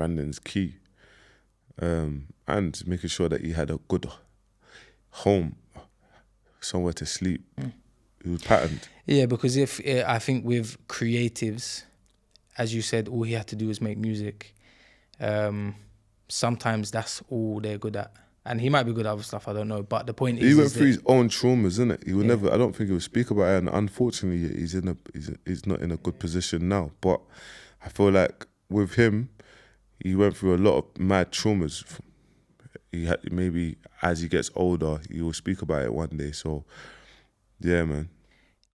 branding's key. And making sure that he had a good home, somewhere to sleep. It was patterned. Yeah, because I think with creatives, as you said, all he had to do was make music. Sometimes that's all they're good at. And he might be good at other stuff, I don't know. But the point is... He went through his own traumas, isn't it? He would never... I don't think he would speak about it. And unfortunately, he's not in a good position now. But I feel like with him, he went through a lot of mad traumas. He had, maybe as he gets older, he will speak about it one day. So, yeah, man.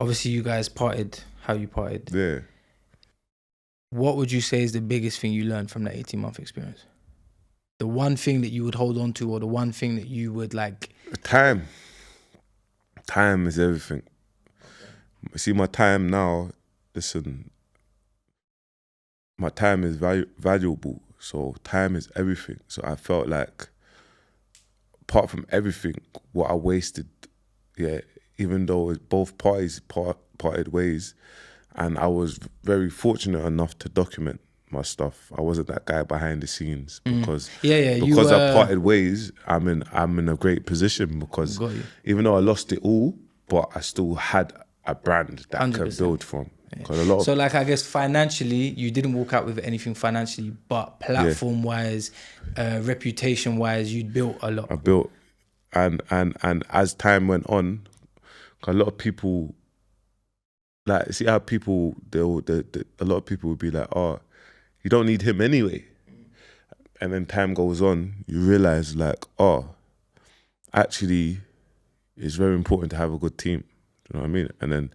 Obviously, you guys parted how you parted. Yeah. What would you say is the biggest thing you learned from that 18-month experience? The one thing that you would hold on to, or the one thing that you would like... Time. Time is everything. Okay. See, my time now, listen, my time is valuable. So time is everything. So I felt like, apart from everything, what I wasted, yeah, even though both parties parted ways, and I was very fortunate enough to document my stuff. I wasn't that guy behind the scenes because because I parted ways. I'm in a great position because even though I lost it all, but I still had a brand that 100%. I could build from. Yeah. So like, I guess financially, you didn't walk out with anything financially, but platform wise, reputation wise, you'd built a lot. I built, and as time went on, a lot of people, like, see how people, a lot of people would be like, oh, you don't need him anyway. And then time goes on, you realize like, oh, actually, it's very important to have a good team. You know what I mean? And then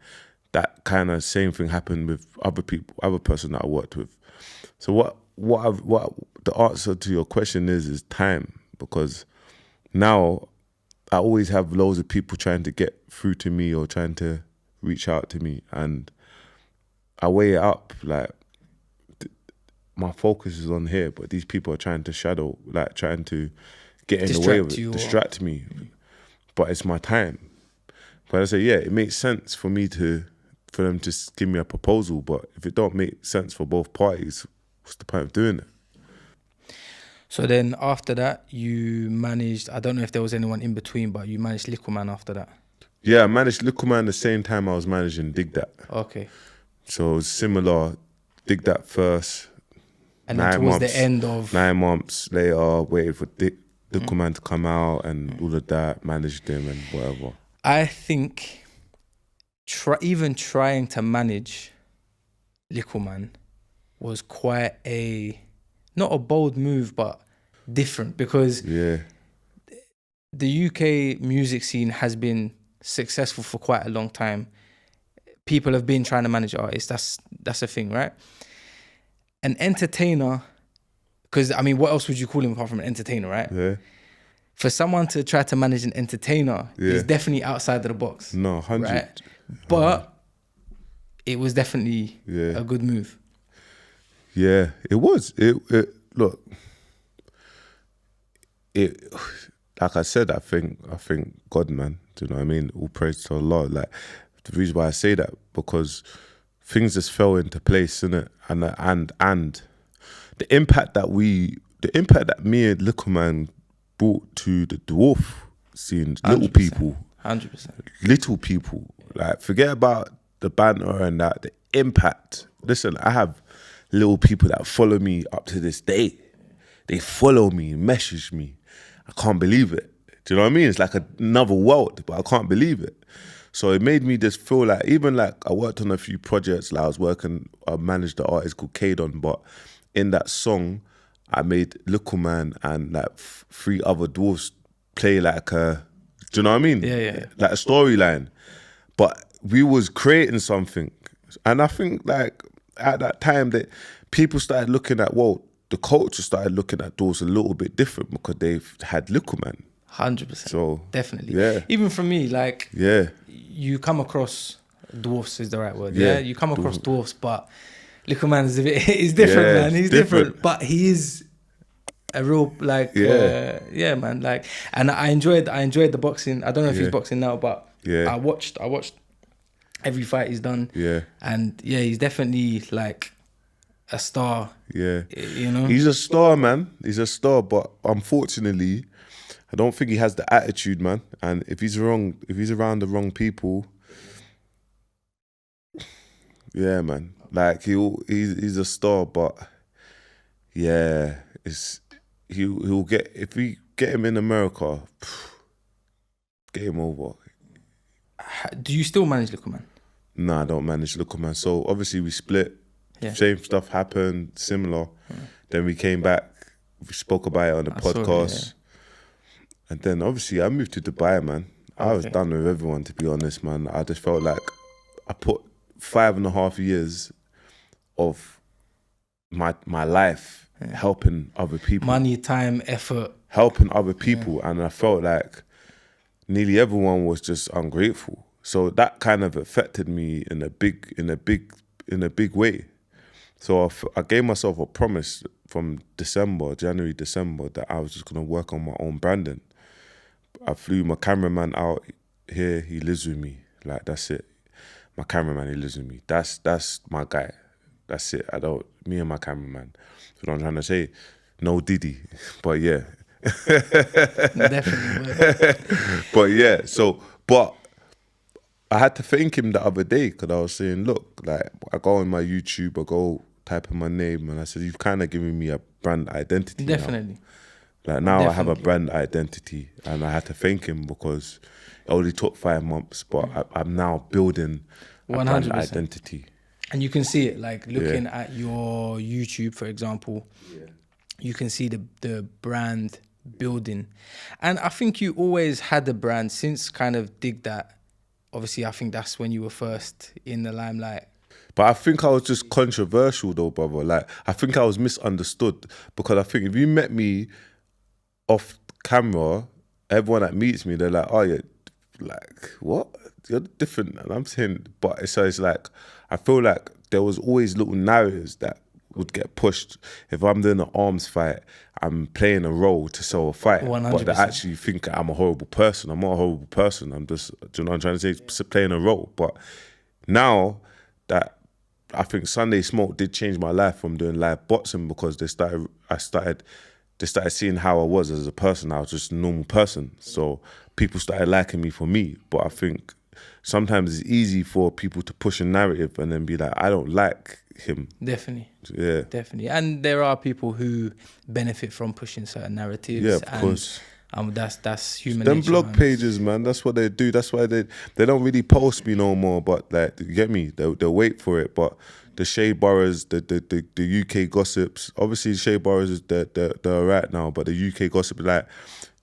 that kind of same thing happened with other people, other person that I worked with. So what the answer to your question is time, because now I always have loads of people trying to get through to me or trying to reach out to me, and I weigh it up like, my focus is on here, but these people are trying to shadow, like trying to get in the way of it, distract me. But it's my time. But I say, yeah, it makes sense for them to give me a proposal, but if it don't make sense for both parties, what's the point of doing it? So then after that, you managed, I don't know if there was anyone in between, but you managed Little Man after that. Yeah, I managed Little Man the same time I was managing Dig That. Okay. So it was similar, Dig That first. And then towards the end of... 9 months later, waited for Little Man to come out and all of that, managed him and whatever. I think even trying to manage Little Man was quite not a bold move, but different, because the UK music scene has been successful for quite a long time. People have been trying to manage artists. That's a thing, right? An entertainer, because I mean, what else would you call him apart from an entertainer, right? Yeah. For someone to try to manage an entertainer is definitely outside of the box. No, 100. Right? But it was definitely a good move. Yeah, it was. Look, like I said, I think God, man. Do you know what I mean? All praise to Allah. Like, the reason why I say that, because things just fell into place, innit? And the impact that me and Little Man brought to the dwarf scene, 100%. little people, 100%, little people. Like, forget about the banter and that. The impact. Listen, I have little people that follow me up to this day. They follow me, message me. I can't believe it. Do you know what I mean? It's like another world, but I can't believe it. So it made me just feel like, even like I worked on a few projects, like I managed an artist called Kadon, but in that song, I made Little Man and like 3 other dwarfs play like do you know what I mean? Yeah. Like a storyline. But we was creating something. And I think like at that time that people started looking at, the culture started looking at dwarfs a little bit different because they've had Little Man. 100%. So definitely. Yeah. Even for me, like, yeah, you come across dwarfs is the right word. Yeah. You come across dwarfs, but Little Man is he's different, man. He's different, but he is a real man. Like, and I enjoyed the boxing. I don't know if he's boxing now, but I watched every fight he's done. Yeah. And he's definitely like a star. Yeah. You know? He's a star, man. He's a star, but unfortunately, I don't think he has the attitude, man. And if he's around the wrong people, yeah, man. Like he's a star, but yeah, he'll get, if we get him in America, game over. Do you still manage Little Man? Nah, I don't manage Little Man. So obviously we split. Yeah. Same stuff happened, similar. Then we came back. We spoke about it on the podcast. And then obviously I moved to Dubai, man. I was done with everyone, to be honest, man. I just felt like I put 5.5 years of my life helping other people. Money, time, effort. Helping other people. And I felt like nearly everyone was just ungrateful. So that kind of affected me in a big way. So I gave myself a promise from January, December, that I was just going to work on my own branding. I flew my cameraman out here. He lives with me. Like, that's it. My cameraman, he lives with me. That's my guy. That's it. Me and my cameraman. That's what I'm trying to say. No Diddy. But yeah. Definitely. But yeah, but I had to thank him the other day, because I was saying, look, like, I go on my YouTube, I go type in my name, and I said, you've kind of given me a brand identity. Definitely. Like, now I have a brand identity, and I had to thank him, because it only took 5 months, but I'm now building a 100%. Brand identity. And you can see it, like, looking at your YouTube, for example, you can see the brand building. And I think you always had a brand since kind of Dig That. Obviously, I think that's when you were first in the limelight. But I think I was just controversial though, brother. Like, I think I was misunderstood, because I think if you met me off camera, everyone that meets me, they're like, oh, yeah, like, what? You're different. And I'm saying, but it's like, I feel like there was always little narratives that would get pushed. If I'm doing an arms fight, I'm playing a role to sell a fight. 100%. But they actually think I'm a horrible person. I'm not a horrible person. I'm just, do you know what I'm trying to say? Just playing a role. But now that I think Sunday Smoke did change my life from doing live boxing, because they started seeing how I was as a person. I was just a normal person. So people started liking me for me. But I think sometimes it's easy for people to push a narrative and then be like, I don't like him. Definitely. Yeah. Definitely. And there are people who benefit from pushing certain narratives. Yeah, of course. That's human Them nature, blog man. pages, man, that's what they do. That's why they don't really post me no more, but like, you get me? They'll wait for it. But the Shea Boroughs, the UK gossips, obviously Shea Boroughs is they're right now, but the UK gossip, like,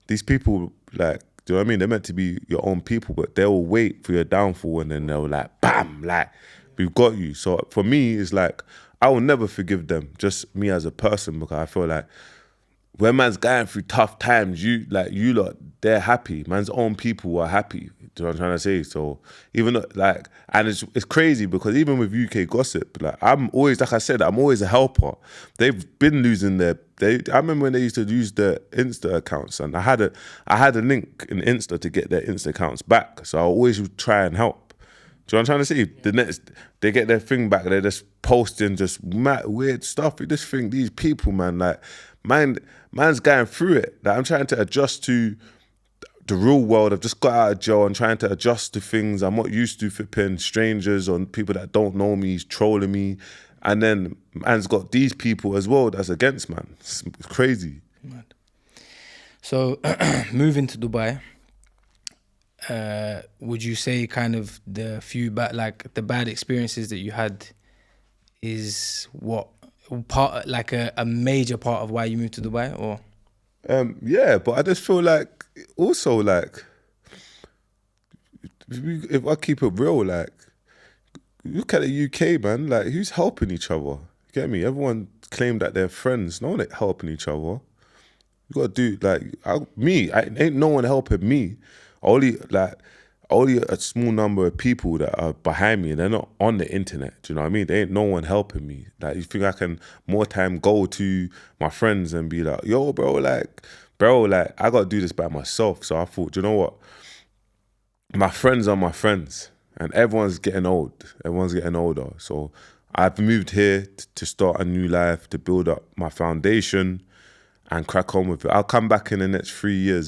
these people, like, do you know what I mean? They're meant to be your own people, but they'll wait for your downfall, and then they'll like, bam, like, we've got you. So for me, it's like, I will never forgive them, just me as a person, because I feel like when man's going through tough times, you lot, they're happy. Man's own people are happy. Do you know what I'm trying to say? So even like, and it's crazy, because even with UK gossip, like, I'm always, like I said, I'm always a helper. They've been losing I remember when they used to use their Insta accounts, and I had a link in Insta to get their Insta accounts back. So I always would try and help. Do you know what I'm trying to say? The next, they get their thing back, they're just posting just mad, weird stuff. You just think, these people, man, like, man's going through it. Like, I'm trying to adjust to the real world. I've just got out of jail. I'm trying to adjust to things I'm not used to, flipping strangers or people that don't know me, trolling me. And then man's got these people as well that's against man. It's crazy. Mad. So moving to Dubai, would you say kind of the bad experiences that you had is what part, like a major part of why you moved to Dubai, or? Yeah, but I just feel like also, like, if I keep it real, like, look at the UK, man. Like, who's helping each other? Get me? Everyone claimed that they're friends. No one ain't helping each other. You gotta do, like, ain't no one helping me. Only a small number of people that are behind me, and they're not on the internet. Do you know what I mean? There ain't no one helping me. Like, you think I can more time go to my friends and be like, yo, bro, I gotta do this by myself. So I thought, do you know what? My friends are my friends, and everyone's getting old. Everyone's getting older. So I've moved here to start a new life, to build up my foundation and crack on with it. I'll come back in the next 3 years